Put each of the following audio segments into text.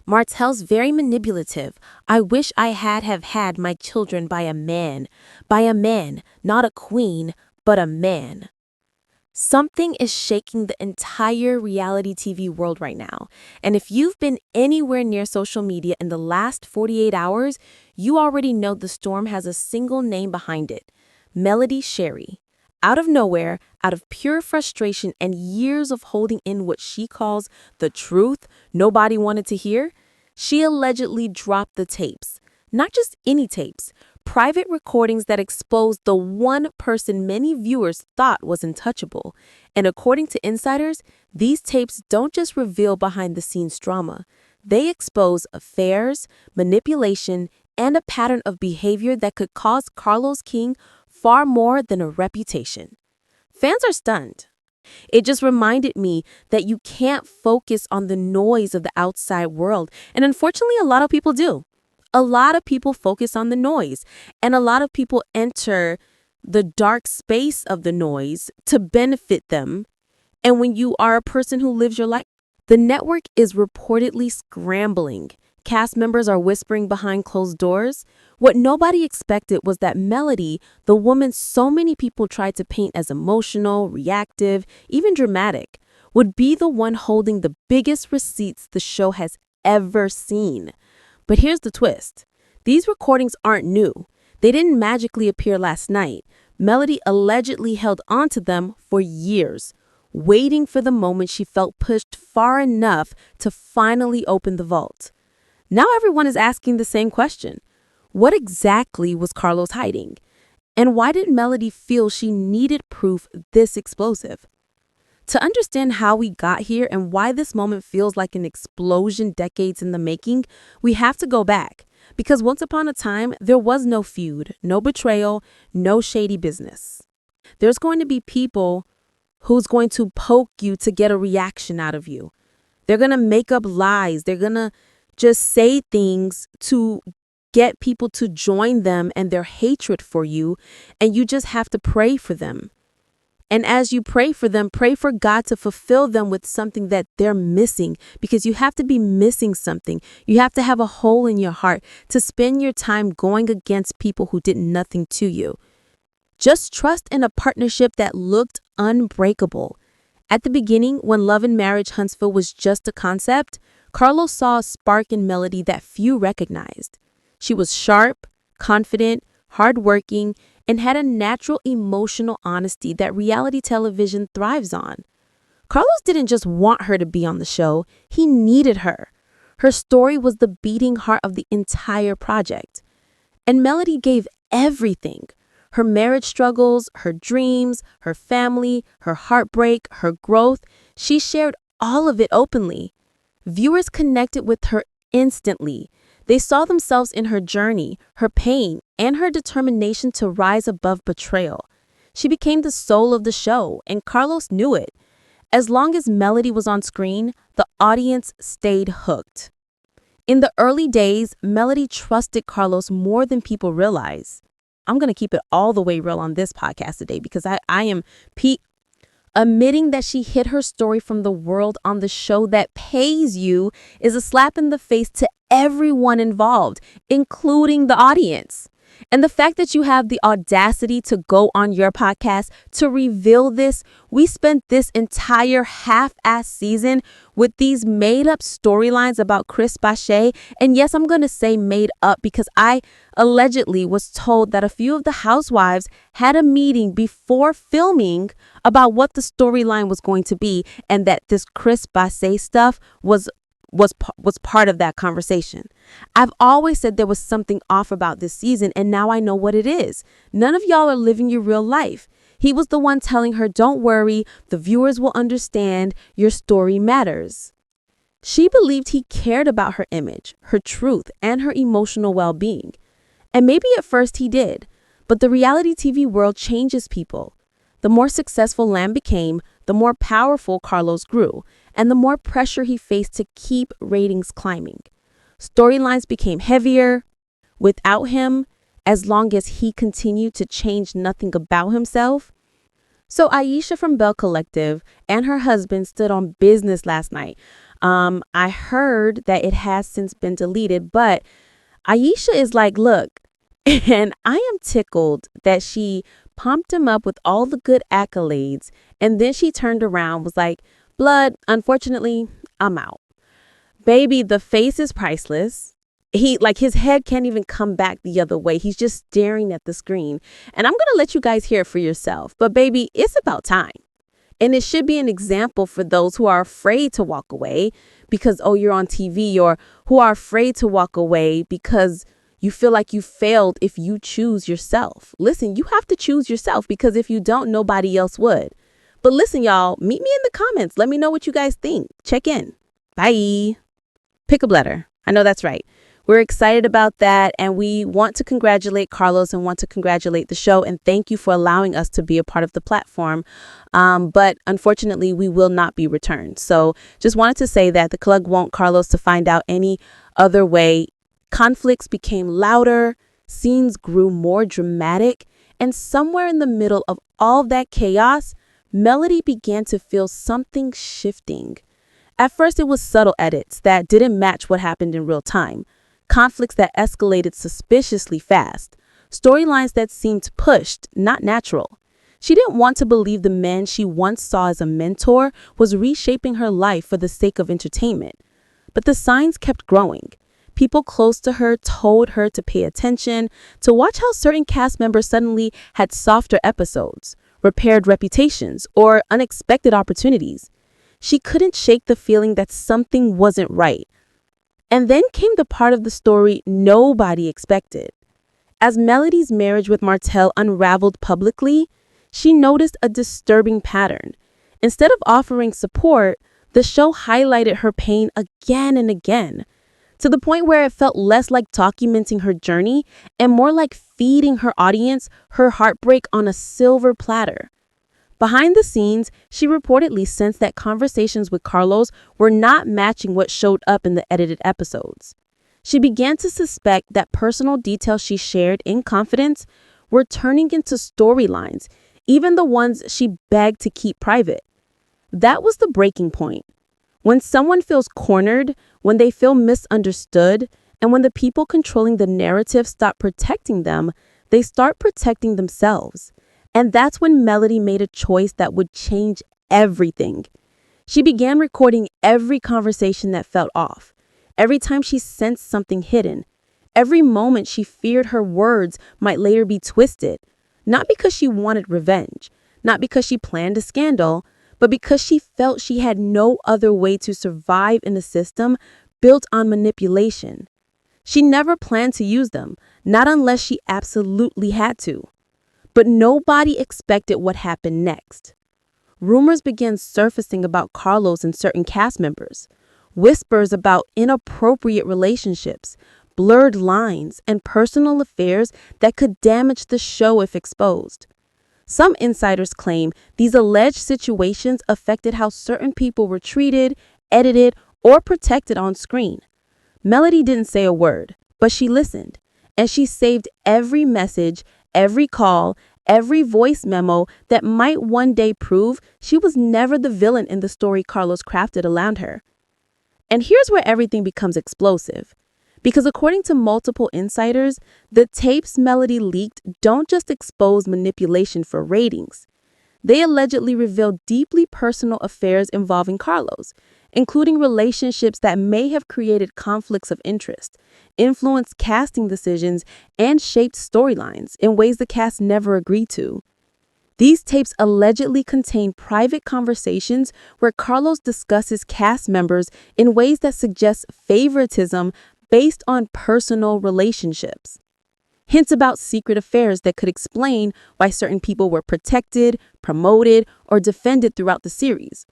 Martel's very manipulative. I wish I have had my children by a man. By a man, not a queen, but a man. Something is shaking the entire reality TV world right now. And if you've been anywhere near social media in the last 48 hours, you already know the storm has a single name behind it: Melody Shari. Out of nowhere, out of pure frustration and years of holding in what she calls the truth nobody wanted to hear, she allegedly dropped the tapes. Not just any tapes, private recordings that exposed the one person many viewers thought was untouchable. And according to insiders, these tapes don't just reveal behind-the-scenes drama. They expose affairs, manipulation, and a pattern of behavior that could cost Carlos King far more than a reputation. Fans are stunned. It just reminded me that you can't focus on the noise of the outside world. And unfortunately, a lot of people do. A lot of people focus on the noise, and a lot of people enter the dark space of the noise to benefit them. And when you are a person who lives your life, the network is reportedly scrambling. Cast members are whispering behind closed doors. What nobody expected was that Melody, the woman so many people tried to paint as emotional, reactive, even dramatic, would be the one holding the biggest receipts the show has ever seen. But here's the twist. These recordings aren't new. They didn't magically appear last night. Melody allegedly held onto them for years, waiting for the moment she felt pushed far enough to finally open the vault. Now everyone is asking the same question. What exactly was Carlos hiding? And why did Melody feel she needed proof this explosive? To understand how we got here and why this moment feels like an explosion decades in the making, we have to go back. Because once upon a time, there was no feud, no betrayal, no shady business. There's going to be people who's going to poke you to get a reaction out of you. They're going to make up lies. They're going to just say things to get people to join them and their hatred for you, and you just have to pray for them. And as you pray for them, pray for God to fulfill them with something that they're missing, because you have to be missing something. You have to have a hole in your heart to spend your time going against people who did nothing to you. Just trust in a partnership that looked unbreakable. At the beginning, when Love and Marriage Huntsville was just a concept, Carlos saw a spark in Melody that few recognized. She was sharp, confident, hardworking, and had a natural emotional honesty that reality television thrives on. Carlos didn't just want her to be on the show, he needed her. Her story was the beating heart of the entire project. And Melody gave everything. Her marriage struggles, her dreams, her family, her heartbreak, her growth. She shared all of it openly. Viewers connected with her instantly. They saw themselves in her journey, her pain, and her determination to rise above betrayal. She became the soul of the show, and Carlos knew it. As long as Melody was on screen, the audience stayed hooked. In the early days, Melody trusted Carlos more than people realize. I'm going to keep it all the way real on this podcast today, because I am admitting that she hid her story from the world on the show that pays you is a slap in the face to everyone involved, including the audience. And the fact that you have the audacity to go on your podcast to reveal this, we spent this entire half-ass season with these made-up storylines about Chris Bachet. And yes, I'm going to say made up because I allegedly was told that a few of the housewives had a meeting before filming about what the storyline was going to be, and that this Chris Bachet stuff was part of that conversation. I've always said there was something off about this season, and now I know what it is. None of y'all are living your real life. He was the one telling her, don't worry, the viewers will understand, your story matters. She believed he cared about her image, her truth, and her emotional well-being. And maybe at first he did, but the reality TV world changes people. The more successful LAMH became, the more powerful Carlos grew, and the more pressure he faced to keep ratings climbing. Storylines became heavier without him, as long as he continued to change nothing about himself. So Aisha from Bell Collective and her husband stood on business last night. I heard that it has since been deleted, but Aisha is like, look, and I am tickled that she pumped him up with all the good accolades, and then she turned around, was like, Blood, unfortunately, I'm out. Baby, the face is priceless. His head can't even come back the other way. He's just staring at the screen. And I'm going to let you guys hear it for yourself. But baby, it's about time. And it should be an example for those who are afraid to walk away because, oh, you're on TV, or who are afraid to walk away because you feel like you failed if you choose yourself. Listen, you have to choose yourself, because if you don't, nobody else would. But listen, y'all, meet me in the comments. Let me know what you guys think. Check in. Bye. Pick a letter. I know that's right. We're excited about that, and we want to congratulate Carlos and want to congratulate the show, and thank you for allowing us to be a part of the platform. But unfortunately, we will not be returned. So just wanted to say that the club want Carlos to find out any other way. Conflicts became louder, scenes grew more dramatic, and somewhere in the middle of all that chaos, Melody began to feel something shifting. At first, it was subtle edits that didn't match what happened in real time. Conflicts that escalated suspiciously fast. Storylines that seemed pushed, not natural. She didn't want to believe the man she once saw as a mentor was reshaping her life for the sake of entertainment. But the signs kept growing. People close to her told her to pay attention, to watch how certain cast members suddenly had softer episodes, repaired reputations, or unexpected opportunities. She couldn't shake the feeling that something wasn't right. And then came the part of the story nobody expected. As Melody's marriage with Martell unraveled publicly, she noticed a disturbing pattern. Instead of offering support, the show highlighted her pain again and again, to the point where it felt less like documenting her journey and more like feeding her audience her heartbreak on a silver platter. Behind the scenes, she reportedly sensed that conversations with Carlos were not matching what showed up in the edited episodes. She began to suspect that personal details she shared in confidence were turning into storylines, even the ones she begged to keep private. That was the breaking point. When someone feels cornered, when they feel misunderstood, and when the people controlling the narrative stop protecting them, they start protecting themselves. And that's when Melody made a choice that would change everything. She began recording every conversation that felt off, every time she sensed something hidden, every moment she feared her words might later be twisted, not because she wanted revenge, not because she planned a scandal, but because she felt she had no other way to survive in a system built on manipulation. She never planned to use them, not unless she absolutely had to. But nobody expected what happened next. Rumors began surfacing about Carlos and certain cast members. Whispers about inappropriate relationships, blurred lines, and personal affairs that could damage the show if exposed. Some insiders claim these alleged situations affected how certain people were treated, edited, or protected on screen. Melody didn't say a word, but she listened, and she saved every message, every call, every voice memo that might one day prove she was never the villain in the story Carlos crafted around her. And here's where everything becomes explosive. Because according to multiple insiders, the tapes Melody leaked don't just expose manipulation for ratings. They allegedly reveal deeply personal affairs involving Carlos, including relationships that may have created conflicts of interest, influenced casting decisions, and shaped storylines in ways the cast never agreed to. These tapes allegedly contain private conversations where Carlos discusses cast members in ways that suggest favoritism based on personal relationships. Hints about secret affairs that could explain why certain people were protected, promoted, or defended throughout the series.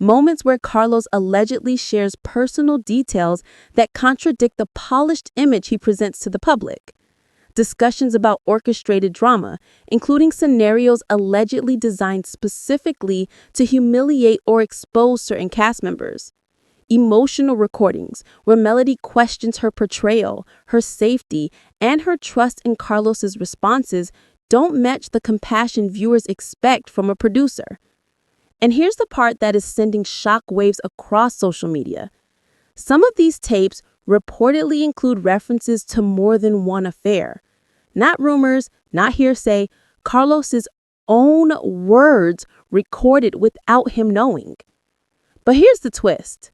Moments where Carlos allegedly shares personal details that contradict the polished image he presents to the public. Discussions about orchestrated drama, including scenarios allegedly designed specifically to humiliate or expose certain cast members. Emotional recordings where Melody questions her portrayal, her safety, and her trust in Carlos's responses don't match the compassion viewers expect from a producer. And here's the part that is sending shockwaves across social media. Some of these tapes reportedly include references to more than one affair. Not rumors, not hearsay, Carlos's own words recorded without him knowing. But here's the twist.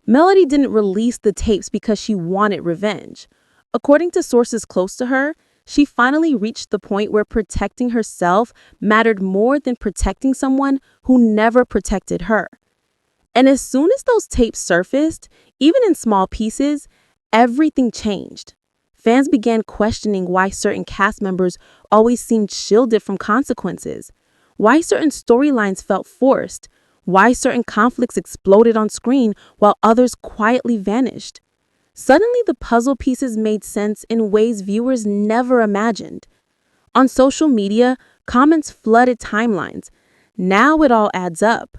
Melody didn't release the tapes because she wanted revenge. According to sources close to her, she finally reached the point where protecting herself mattered more than protecting someone who never protected her. And as soon as those tapes surfaced, even in small pieces, everything changed. Fans began questioning why certain cast members always seemed shielded from consequences, why certain storylines felt forced, why certain conflicts exploded on screen while others quietly vanished. Suddenly, the puzzle pieces made sense in ways viewers never imagined. On social media, comments flooded timelines. Now it all adds up.